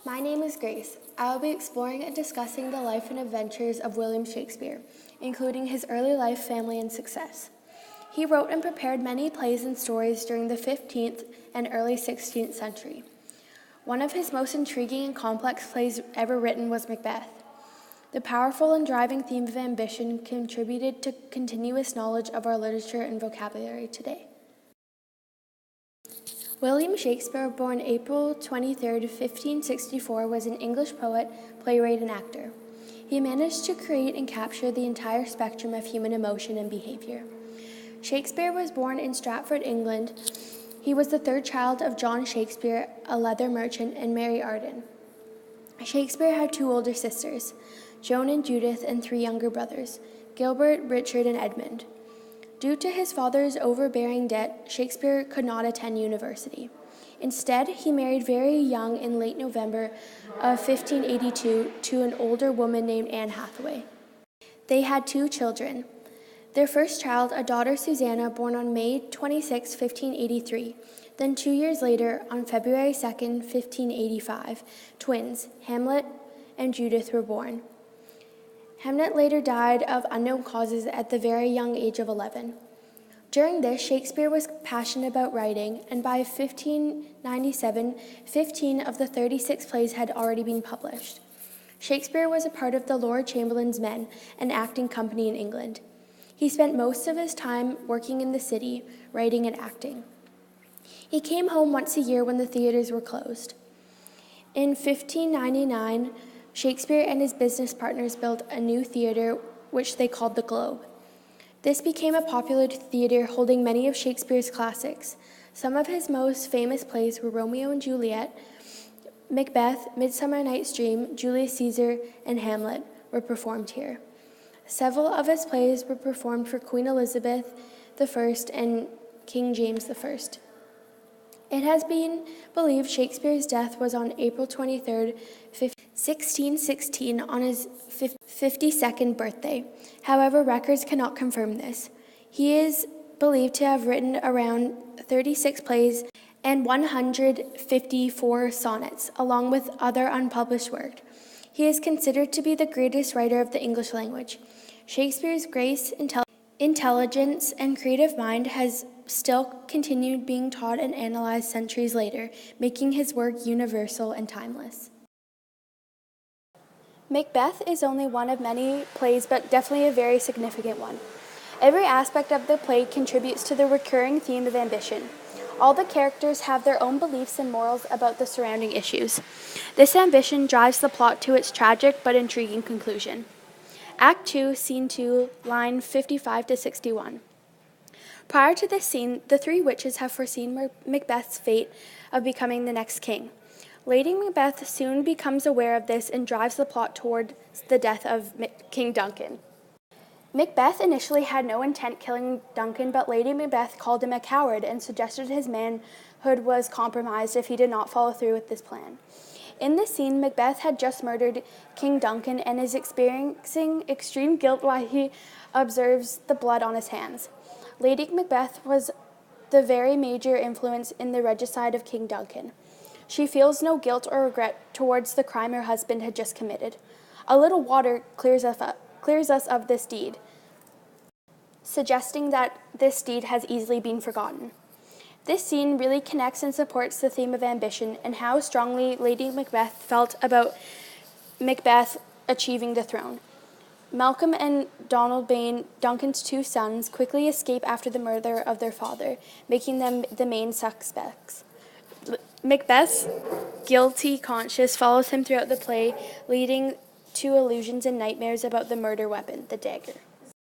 My name is Grace. I will be exploring and discussing the life and adventures of William Shakespeare, including his early life, family, and success. He wrote and prepared many plays and stories during the 15th and early 16th century. One of his most intriguing and complex plays ever written was Macbeth. The powerful and driving theme of ambition contributed to continuous knowledge of our literature and vocabulary today. William Shakespeare, born April 23, 1564, was an English poet, playwright, and actor. He managed to create and capture the entire spectrum of human emotion and behavior. Shakespeare was born in Stratford, England. He was the third child of John Shakespeare, a leather merchant, and Mary Arden. Shakespeare had two older sisters, Joan and Judith, and three younger brothers, Gilbert, Richard, and Edmund. Due to his father's overbearing debt, Shakespeare could not attend university. Instead, he married very young in late November of 1582 to an older woman named Anne Hathaway. They had two children. Their first child, a daughter Susanna, born on May 26, 1583. Then 2 years later, on February 2, 1585, twins, Hamlet and Judith, were born. Hamlet later died of unknown causes at the very young age of 11. During this, Shakespeare was passionate about writing, and by 1597, 15 of the 36 plays had already been published. Shakespeare was a part of the Lord Chamberlain's Men, an acting company in England. He spent most of his time working in the city, writing and acting. He came home once a year when the theaters were closed. In 1599, Shakespeare and his business partners built a new theater, which they called the Globe. This became a popular theater holding many of Shakespeare's classics. Some of his most famous plays were Romeo and Juliet, Macbeth, Midsummer Night's Dream, Julius Caesar, and Hamlet were performed here. Several of his plays were performed for Queen Elizabeth I and King James I. It has been believed Shakespeare's death was on April 23, 1616, on his 52nd birthday. However, records cannot confirm this. He is believed to have written around 36 plays and 154 sonnets, along with other unpublished work. He is considered to be the greatest writer of the English language. Shakespeare's grace, intelligence, and creative mind has still continued being taught and analyzed centuries later, making his work universal and timeless. Macbeth is only one of many plays, but definitely a very significant one. Every aspect of the play contributes to the recurring theme of ambition. All the characters have their own beliefs and morals about the surrounding issues. This ambition drives the plot to its tragic but intriguing conclusion. Act 2, Scene 2, line 55 to 61. Prior to this scene, the three witches have foreseen Macbeth's fate of becoming the next king. Lady Macbeth soon becomes aware of this and drives the plot toward the death of King Duncan. Macbeth initially had no intent killing Duncan, but Lady Macbeth called him a coward and suggested his manhood was compromised if he did not follow through with this plan. In this scene, Macbeth had just murdered King Duncan and is experiencing extreme guilt while he observes the blood on his hands. Lady Macbeth was the very major influence in the regicide of King Duncan. She feels no guilt or regret towards the crime her husband had just committed. A little water clears us of this deed, suggesting that this deed has easily been forgotten. This scene really connects and supports the theme of ambition and how strongly Lady Macbeth felt about Macbeth achieving the throne. Malcolm and Donald Bane, Duncan's two sons, quickly escape after the murder of their father, making them the main suspects. Macbeth's guilty conscience follows him throughout the play, leading to illusions and nightmares about the murder weapon, the dagger.